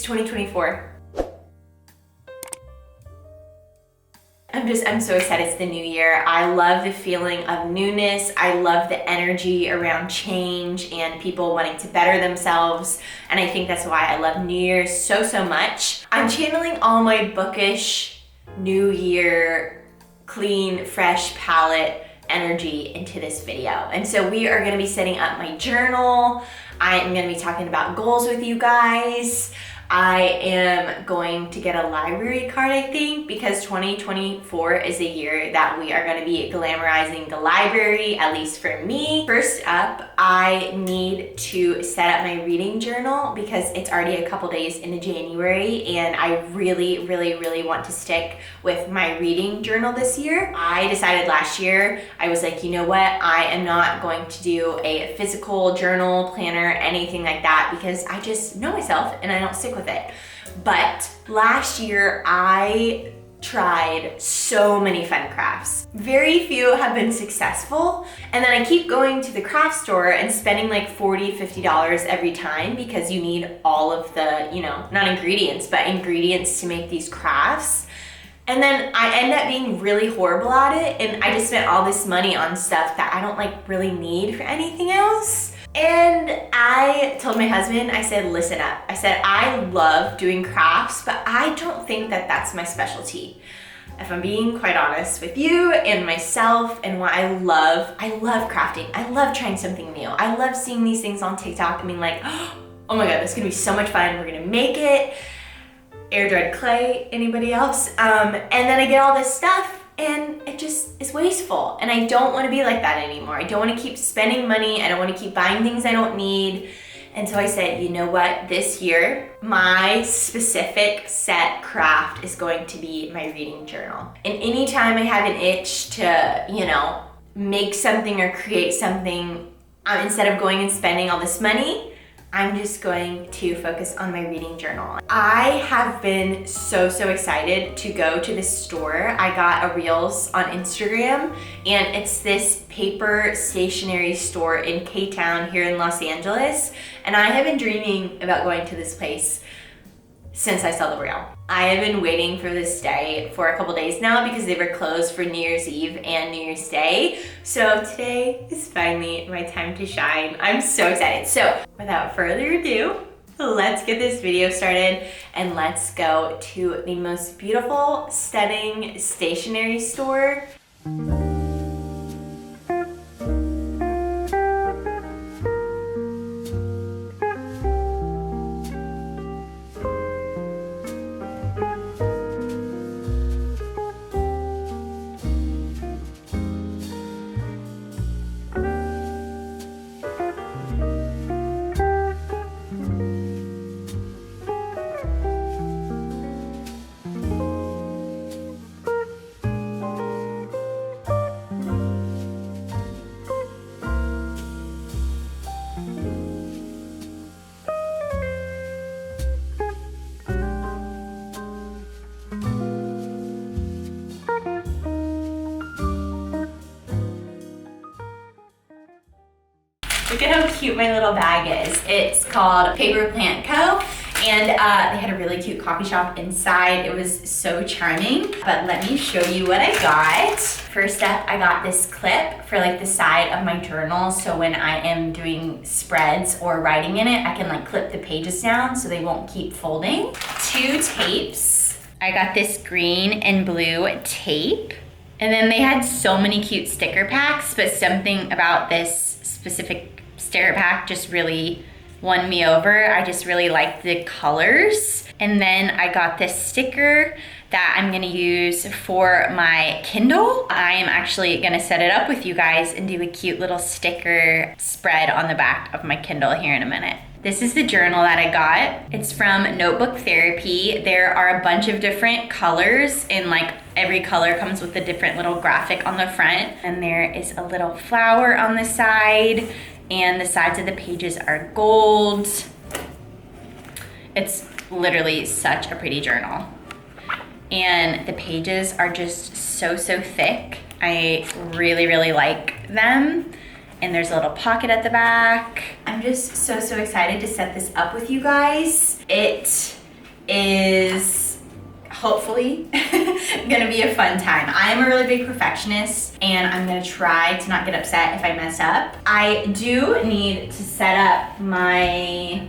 2024. I'm so excited. It's the new year. I love the feeling of newness. I love the energy around change and people wanting to better themselves. And I think that's why I love New Year's so much. I'm channeling all my bookish New Year, clean, fresh palette energy into this video. And so we are gonna be setting up my journal. I am gonna be talking about goals with you guys. I am going to get a library card, I think, because 2024 is a year that we are going to be glamorizing the library, at least for me. First up, I need to set up my reading journal because it's already a couple days into January and I really want to stick with my reading journal this year. I decided last year, I was like, you know what? I am not going to do a physical journal, planner, anything like that because I just know myself and I don't stick with it. But last year I tried so many fun crafts. Very few have been successful. And then I keep going to the craft store and spending like $40, $50 every time because you need all of the, not ingredients, but ingredients to make these crafts. And then I end up being really horrible at it and I just spent all this money on stuff that I don't like really need for anything else. And I told my husband, I said, listen up. I said, I love doing crafts, but I don't think that that's my specialty. If I'm being quite honest with you and myself and what I love crafting. I love trying something new. I love seeing these things on TikTok and being like, oh my God, this is gonna be so much fun. We're gonna make it. Air dried clay, anybody else? And then I get all this stuff and it just is wasteful. And I don't wanna be like that anymore. I don't wanna keep spending money. I don't wanna keep buying things I don't need. And so I said, you know what? This year, my specific set craft is going to be my reading journal. And anytime I have an itch to, make something or create something, instead of going and spending all this money, I'm just going to focus on my reading journal. I have been so excited to go to this store. I got a Reels on Instagram and it's this paper stationery store in K-Town here in Los Angeles. And I have been dreaming about going to this place since I saw the Reel. I have been waiting for this day for a couple days now because they were closed for New Year's Eve and New Year's Day. So today is finally my time to shine. I'm so excited. So without further ado, let's get this video started and let's go to the most beautiful, stunning stationery store. Look at how cute my little bag is. It's called Paper Plant Co. And they had a really cute coffee shop inside. It was so charming. But let me show you what I got. First up, I got this clip for like the side of my journal. So when I am doing spreads or writing in it, I can like clip the pages down so they won't keep folding. 2 tapes. I got this green and blue tape. And then they had so many cute sticker packs, but something about this specific sticker pack just really won me over. I just really liked the colors. And then I got this sticker that I'm gonna use for my Kindle. I am actually gonna set it up with you guys and do a cute little sticker spread on the back of my Kindle here in a minute. This is the journal that I got. It's from Notebook Therapy. There are a bunch of different colors and like every color comes with a different little graphic on the front. And there is a little flower on the side and the sides of the pages are gold. It's literally such a pretty journal. And the pages are just so thick. I really like them. And there's a little pocket at the back. I'm just so excited to set this up with you guys. It is hopefully gonna be a fun time. I am a really big perfectionist and I'm gonna try to not get upset if I mess up. I do need to set up my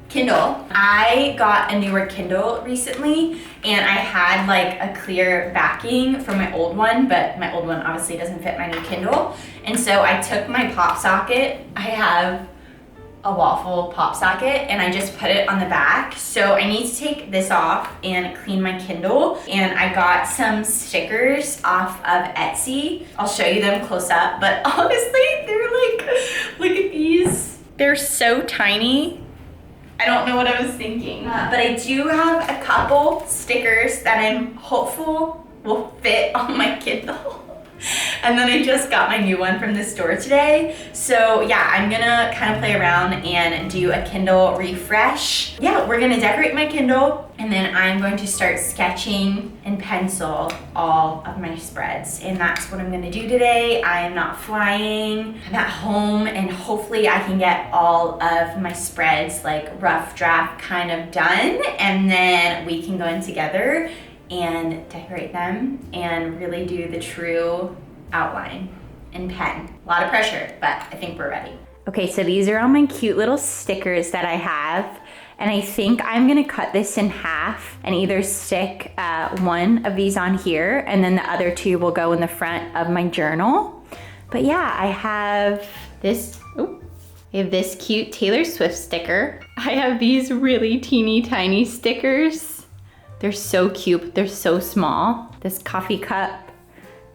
Kindle. I got a newer Kindle recently and I had like a clear backing from my old one, but my old one obviously doesn't fit my new Kindle. And so I took my pop socket. I have a waffle pop socket and I just put it on the back. So I need to take this off and clean my Kindle. And I got some stickers off of Etsy. I'll show you them close up, but honestly, they're like, look at these. They're so tiny. I don't know what I was thinking, but I do have a couple stickers that I'm hopeful will fit on my Kindle. And then I just got my new one from the store today. So yeah, I'm gonna kind of play around and do a Kindle refresh. Yeah, we're gonna decorate my Kindle and then I'm going to start sketching and pencil all of my spreads. And that's what I'm gonna do today. I am not flying, I'm at home and hopefully I can get all of my spreads like rough draft kind of done. And then we can go in together and decorate them and really do the true outline and pen. A lot of pressure, but I think we're ready. Okay, so these are all my cute little stickers that I have. And I think I'm gonna cut this in half and either stick one of these on here and then the other two will go in the front of my journal. But yeah, I have this, I have this cute Taylor Swift sticker. I have these really teeny tiny stickers. They're so cute, they're so small. This coffee cup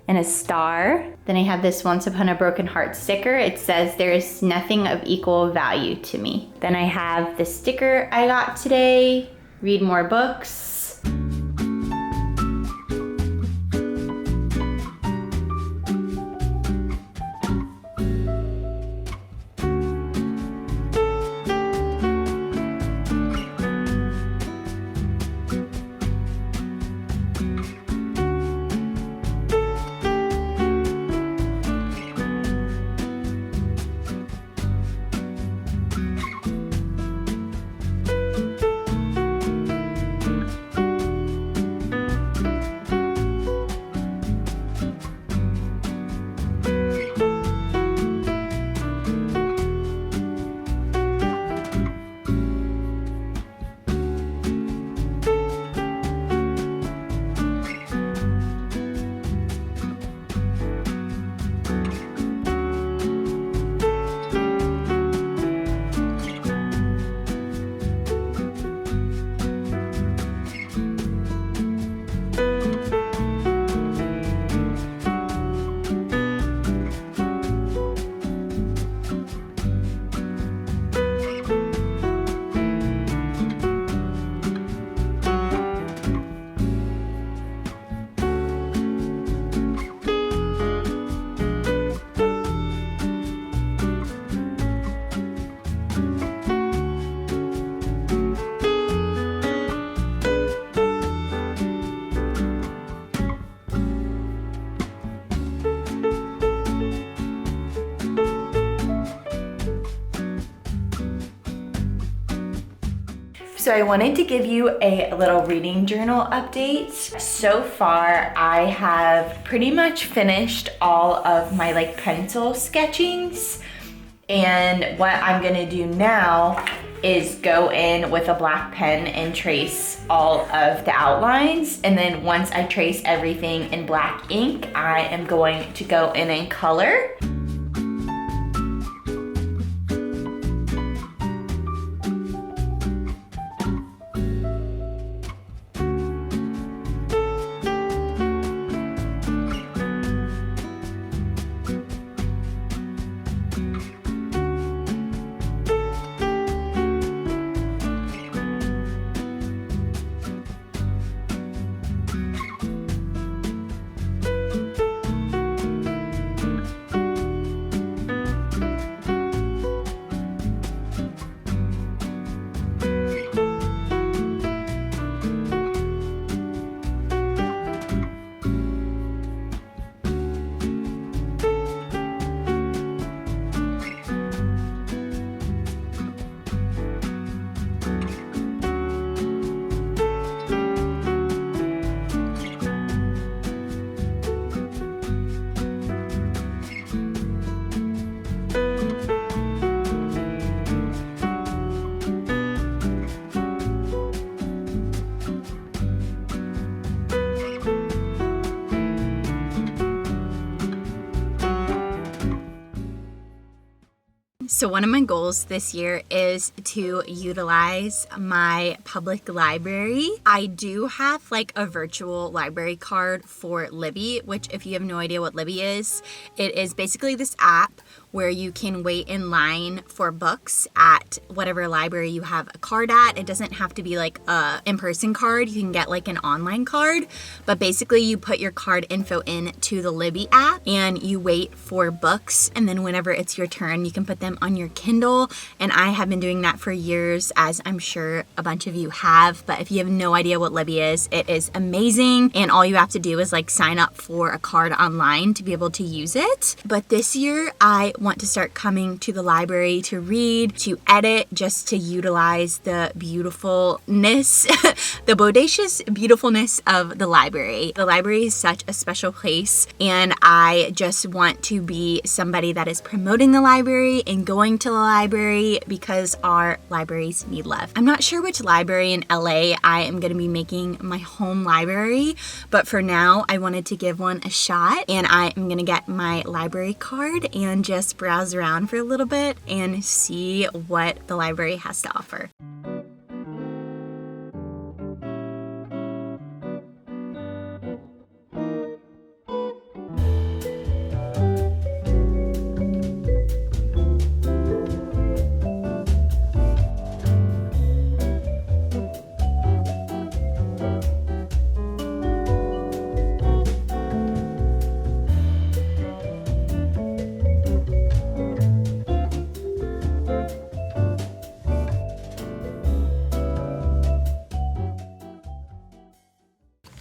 and a star. Then I have this Once Upon a Broken Heart sticker. It says there is nothing of equal value to me. Then I have the sticker I got today, read more books. So I wanted to give you a little reading journal update. So far, I have pretty much finished all of my like pencil sketchings. And what I'm gonna do now is go in with a black pen and trace all of the outlines. And then once I trace everything in black ink, I am going to go in and color. So one of my goals this year is to utilize my public library. I do have like a virtual library card for Libby, which if you have no idea what Libby is, it is basically this app where you can wait in line for books at whatever library you have a card at. It doesn't have to be like a in-person card. You can get like an online card, but basically you put your card info into the Libby app and you wait for books, and then whenever it's your turn, you can put them on your Kindle. And I have been doing that for years, as I'm sure a bunch of you have. But if you have no idea what Libby is, it is amazing, and all you have to do is like sign up for a card online to be able to use it. But this year I want to start coming to the library to read, to edit, just to utilize the beautifulness, the bodacious beautifulness of the library. The library is such a special place, and I just want to be somebody that is promoting the library and going to the library because our libraries need love. I'm not sure which library in LA I am going to be making my home library, but for now I wanted to give one a shot, and I am going to get my library card and just browse around for a little bit and see what the library has to offer.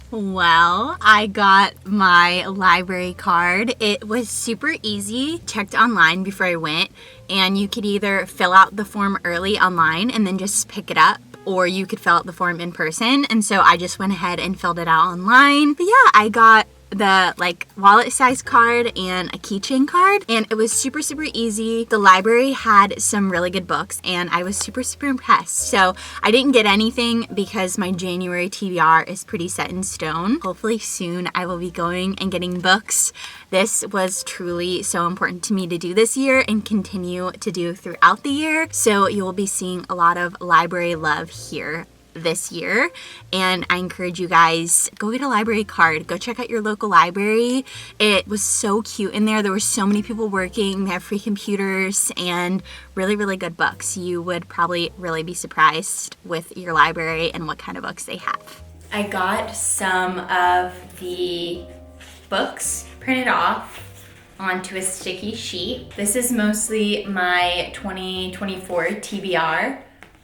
Well, I got my library card. It was super easy. Checked online before I went, and you could either fill out the form early online and then just pick it up, or you could fill out the form in person. And so I just went ahead and filled it out online. But yeah, I got the like wallet size card and a keychain card, and it was super easy. The library had some really good books, and I was super impressed. So I didn't get anything because my January TBR is pretty set in stone. Hopefully soon I will be going and getting books. This was truly so important to me to do this year and continue to do throughout the year. So you will be seeing a lot of library love here this year, and I encourage you guys, go get a library card, go check out your local library. It was so cute in there. There were so many people working. They have free computers and really good books. You would probably really be surprised with your library and what kind of books they have. I got some of the books printed off onto a sticky sheet. This is mostly my 2024 TBR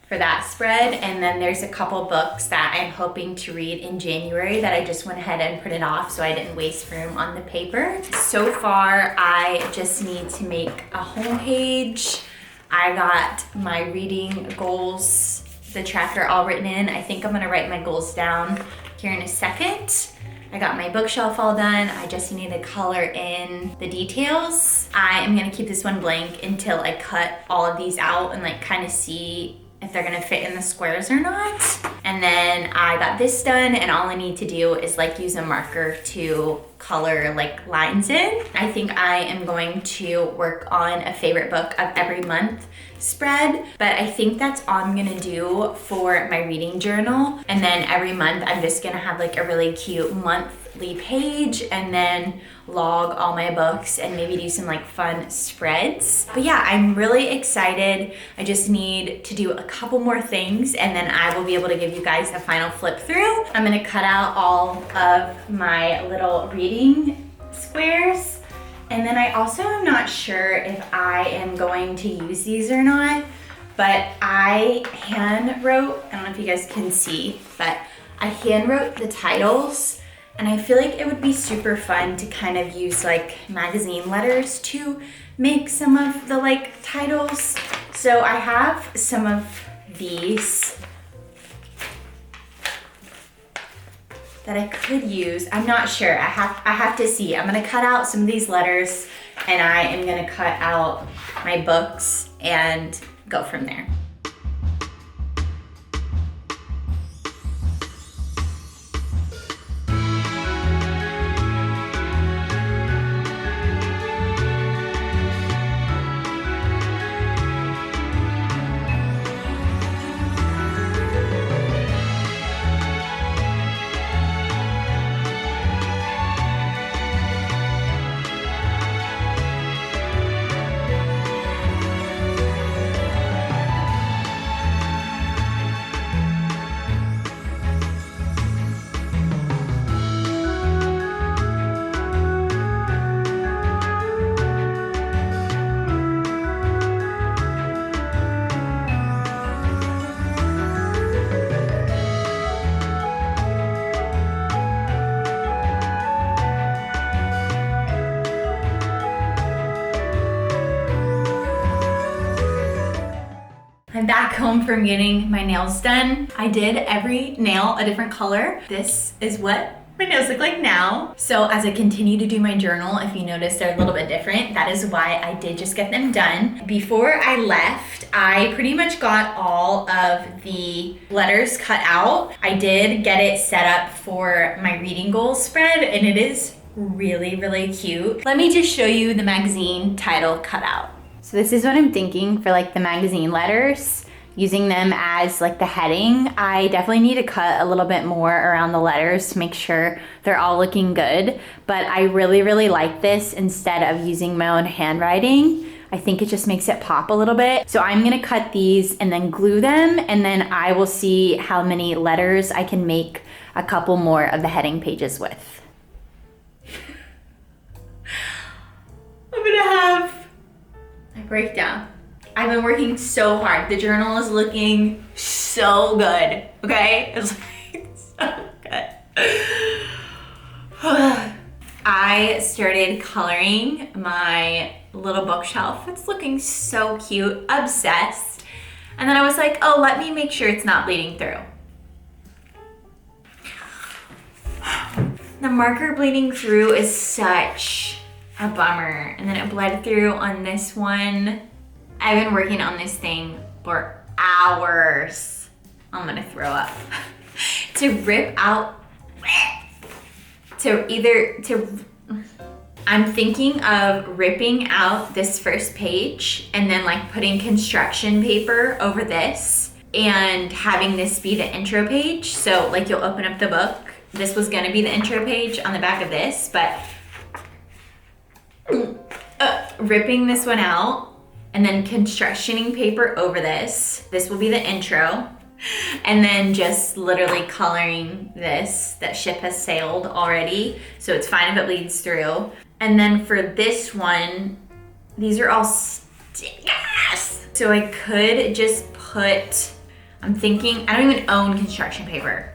for that spread, and then there's a couple books that I'm hoping to read in January that I just went ahead and printed off so I didn't waste room on the paper. So far I just need to make a homepage. I got my reading goals, the tracker all written in. I think I'm gonna write my goals down here in a second. I got my bookshelf all done. I just need to color in the details. I am gonna keep this one blank until I cut all of these out and like kind of see if they're gonna fit in the squares or not. And then I got this done, and all I need to do is like use a marker to color like lines in. I think I am going to work on a favorite book of every month spread, but I think that's all I'm gonna do for my reading journal. And then every month I'm just gonna have like a really cute monthly page and then log all my books and maybe do some like fun spreads. But yeah, I'm really excited. I just need to do a couple more things and then I will be able to give you guys a final flip through. I'm gonna cut out all of my little reading squares. And then I also am not sure if I am going to use these or not, but I hand wrote, I don't know if you guys can see, but I hand wrote the titles, and I feel like it would be super fun to kind of use like magazine letters to make some of the like titles. So I have some of these that I could use. I'm not sure, I have to see. I'm gonna cut out some of these letters and I am gonna cut out my books and go from there. I'm back home from getting my nails done. I did every nail a different color. This is what my nails look like now. So as I continue to do my journal, if you notice they're a little bit different, that is why I did just get them done. Before I left, I pretty much got all of the letters cut out. I did get it set up for my reading goals spread, and it is really, really cute. Let me just show you the magazine title cutout. So this is what I'm thinking for like the magazine letters, using them as like the heading. I definitely need to cut a little bit more around the letters to make sure they're all looking good. But I really, really like this instead of using my own handwriting. I think it just makes it pop a little bit. So I'm gonna cut these and then glue them, and then I will see how many letters I can make a couple more of the heading pages with. I'm gonna have my breakdown. I've been working so hard. The journal is looking so good, okay? It's like so good. I started coloring my little bookshelf. It's looking so cute, obsessed. And then I was like, oh, let me make sure it's not bleeding through. The marker bleeding through is such a bummer. And then it bled through on this one. I've been working on this thing for hours. I'm gonna throw up. To rip out, I'm thinking of ripping out this first page and then like putting construction paper over this and having this be the intro page. So like you'll open up the book. This was gonna be the intro page on the back of this, but ripping this one out and then constructioning paper over this. This will be the intro. And then just literally coloring this. That ship has sailed already, so it's fine if it bleeds through. And then for this one, these are all stickers. So I could just put, I'm thinking, I don't even own construction paper.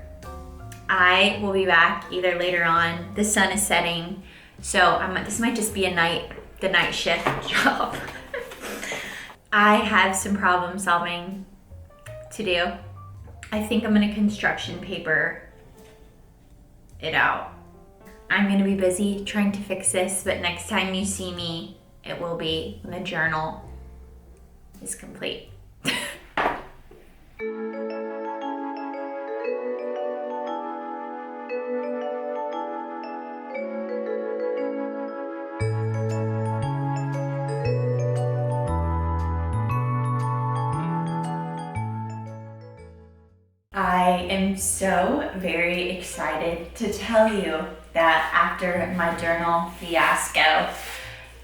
I will be back either later on. The sun is setting, so this might just be the night shift job. I have some problem solving to do. I think I'm gonna construction paper it out. I'm gonna be busy trying to fix this, but next time you see me, it will be when the journal is complete. I am so very excited to tell you that after my journal fiasco,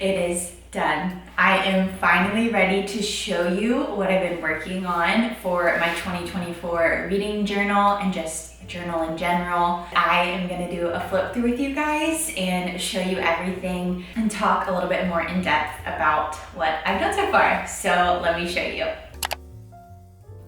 it is done. I am finally ready to show you what I've been working on for my 2024 reading journal and just a journal in general. I am gonna do a flip through with you guys and show you everything and talk a little bit more in depth about what I've done so far. So let me show you.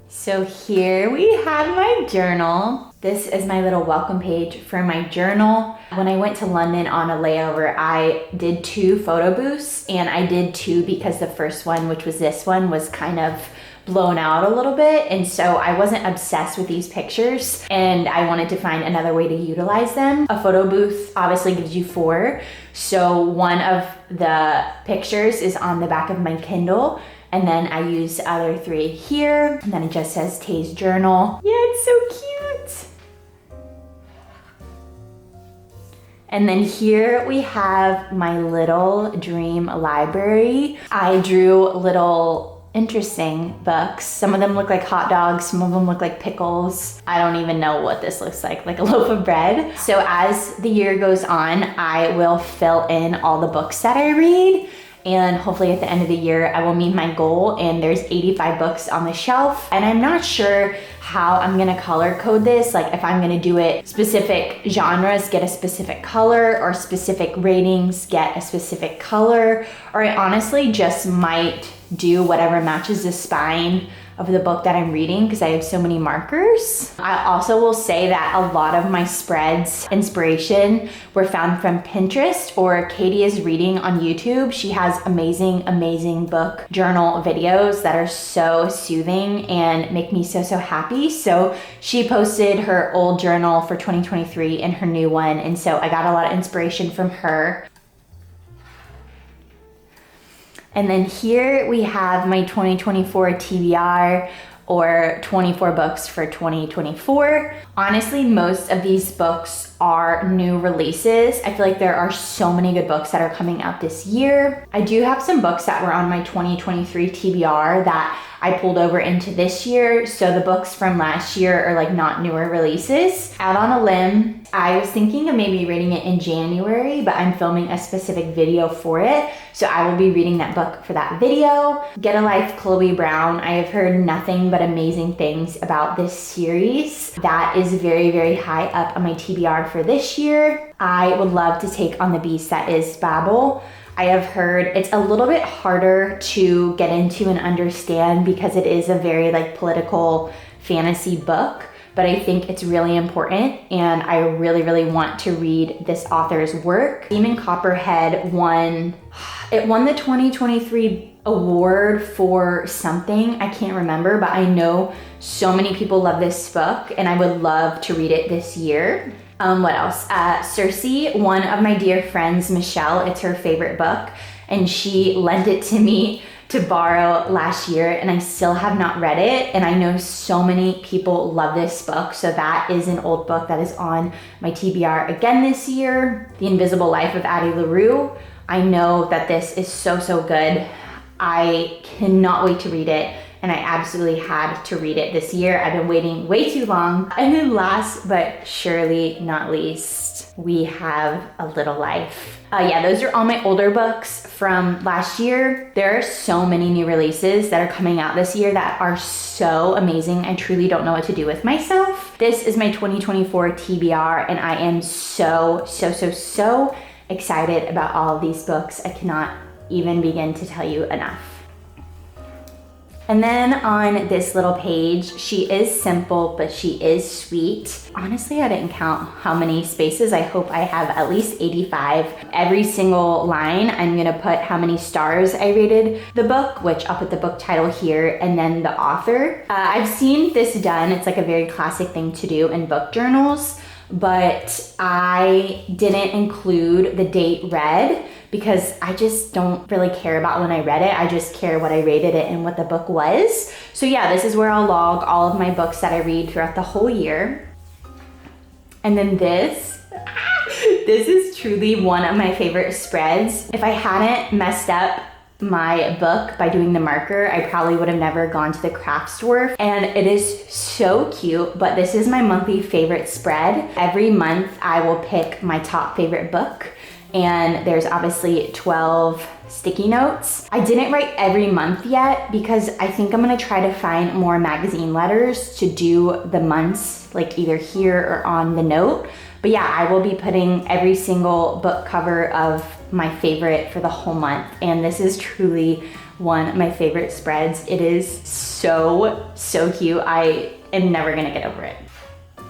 So here we have my journal. This is my little welcome page for my journal. When I went to London on a layover, I did 2 photo booths, and I did 2 because the first one, which was this one, was kind of blown out a little bit, and so I wasn't obsessed with these pictures, and I wanted to find another way to utilize them. A photo booth obviously gives you 4, so one of the pictures is on the back of my Kindle, and then I use the other 3 here, and then it just says Tay's Journal. Yeah, it's so cute. And then here we have my little dream library. I drew little interesting books. Some of them look like hot dogs, some of them look like pickles. I don't even know what this looks like a loaf of bread. So as the year goes on, I will fill in all the books that I read. And hopefully at the end of the year, I will meet my goal, and there's 85 books on the shelf. And I'm not sure how I'm gonna color code this, like if I'm gonna do it specific genres, get a specific color, or specific ratings, get a specific color, or I honestly just might do whatever matches the spine of the book that I'm reading because I have so many markers. I also will say that a lot of my spreads inspiration were found from Pinterest or Katie is Reading on YouTube. She has amazing book journal videos that are so soothing and make me so happy. So she posted her old journal for 2023 and her new one, and so I got a lot of inspiration from her. And then here we have my 2024 TBR, or 24 books for 2024. Honestly, most of these books are new releases. I feel like there are so many good books that are coming out this year. I do have some books that were on my 2023 TBR that I pulled over into this year. So the books from last year are like not newer releases. Out on a limb, I was thinking of maybe reading it in January, but I'm filming a specific video for it. So I will be reading that book for that video. Get a Life, Chloe Brown. I have heard nothing but amazing things about this series. That is very high up on my TBR for this year. I would love to take on the beast that is Babel. I have heard it's a little bit harder to get into and understand because it is a very like political fantasy book, but I think it's really important and I really want to read this author's work. Demon Copperhead won the 2023 award for something. I can't remember, but I know so many people love this book and I would love to read it this year. What else? Circe, one of my dear friends, Michelle, it's her favorite book, and she lent it to me to borrow last year, and I still have not read it, and I know so many people love this book, so that is an old book that is on my TBR again this year. The Invisible Life of Addie LaRue. I know that this is so good. I cannot wait to read it. And I absolutely had to read it this year. I've been waiting way too long. And then last but surely not least, we have A Little Life. Yeah, those are all my older books from last year. There are so many new releases that are coming out this year that are so amazing. I truly don't know what to do with myself. This is my 2024 TBR and I am so excited about all of these books. I cannot even begin to tell you enough. And then on this little page, she is simple, but she is sweet. Honestly, I didn't count how many spaces. I hope I have at least 85. Every single line, I'm gonna put how many stars I rated the book, which I'll put the book title here, and then the author. I've seen this done. It's like a very classic thing to do in book journals, but I didn't include the date read because I just don't really care about when I read it. I just care what I rated it and what the book was. So yeah, this is where I'll log all of my books that I read throughout the whole year. And then this is truly one of my favorite spreads. If I hadn't messed up my book by doing the marker, I probably would have never gone to the craft store. And it is so cute, but this is my monthly favorite spread. Every month I will pick my top favorite book, and there's obviously 12 sticky notes. I didn't write every month yet because I think I'm gonna try to find more magazine letters to do the months, like either here or on the note. But yeah, I will be putting every single book cover of my favorite for the whole month. And this is truly one of my favorite spreads. It is so cute. I am never gonna get over it.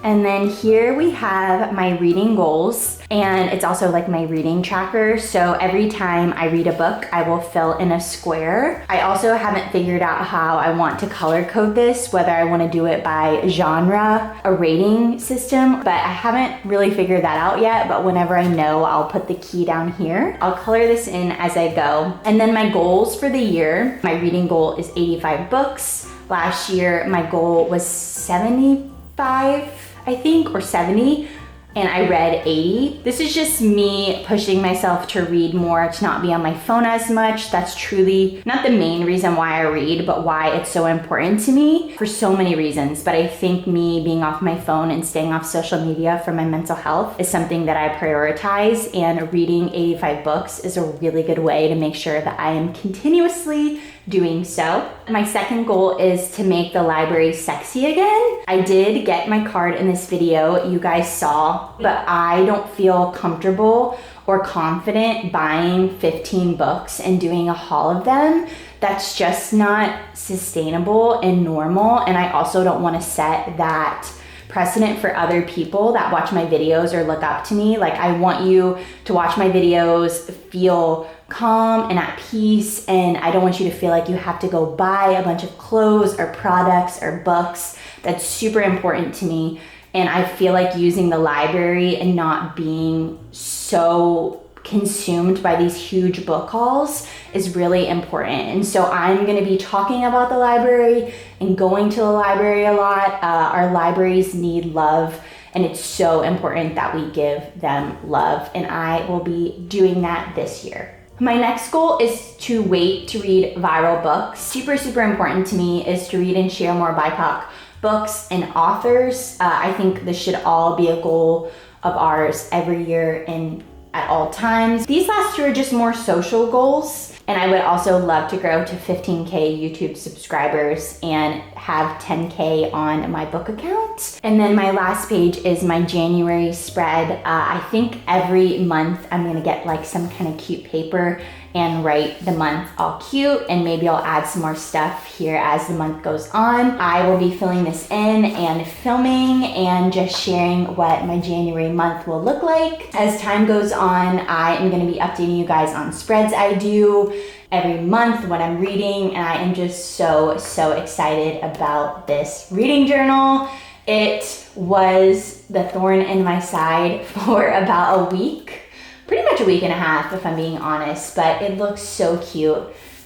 And then here we have my reading goals, and it's also like my reading tracker. So every time I read a book, I will fill in a square. I also haven't figured out how I want to color code this, whether I want to do it by genre, a rating system, but I haven't really figured that out yet. But whenever I know, I'll put the key down here. I'll color this in as I go. And then my goals for the year, my reading goal is 85 books. Last year, my goal was 75, I think, or 70, and I read 80. This is just me pushing myself to read more, to not be on my phone as much. That's truly not the main reason why I read, but why it's so important to me for so many reasons. But I think me being off my phone and staying off social media for my mental health is something that I prioritize, and reading 85 books is a really good way to make sure that I am continuously doing so. My second goal is to make the library sexy again. I did get my card in this video you guys saw, but I don't feel comfortable or confident buying 15 books and doing a haul of them. that's just not sustainable and normal. And I also don't want to set that precedent for other people that watch my videos or look up to me. Like, I want you to watch my videos, feel calm and at peace, and I don't want you to feel like you have to go buy a bunch of clothes or products or books. That's super important to me. And I feel like using the library and not being so consumed by these huge book hauls is really important. And so I'm going to be talking about the library and going to the library a lot. Our libraries need love, and it's so important that we give them love. And I will be doing that this year. My next goal is to wait to read viral books. Super, super important to me is to read and share more BIPOC books and authors. I think this should all be a goal of ours every year and at all times. These last two are just more social goals. And I would also love to grow to 15K YouTube subscribers and have 10K on my book account. And then my last page is my January spread. I think every month I'm gonna get like some kind of cute paper and write the month all cute, and maybe I'll add some more stuff here as the month goes on. I will be filling this in and filming and just sharing what my January month will look like. As time goes on, I am gonna be updating you guys on spreads I do every month, what I'm reading, and I am just so excited about this reading journal. It was the thorn in my side for about a week. Pretty much a week and a half, if I'm being honest, but it looks so cute,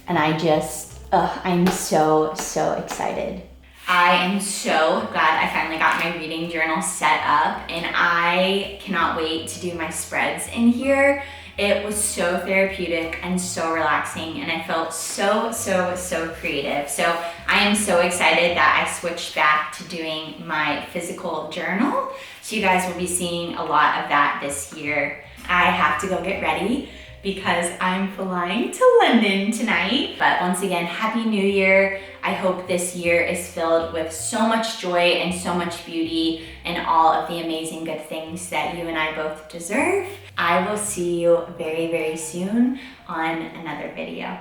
and I'm so excited. I am so glad I finally got my reading journal set up, and I cannot wait to do my spreads in here. It was so therapeutic and so relaxing, and I felt so creative. So I am so excited that I switched back to doing my physical journal. So you guys will be seeing a lot of that this year. I have to go get ready because I'm flying to London tonight. But once again, Happy New Year. I hope this year is filled with so much joy and so much beauty and all of the amazing good things that you and I both deserve. I will see you very soon on another video.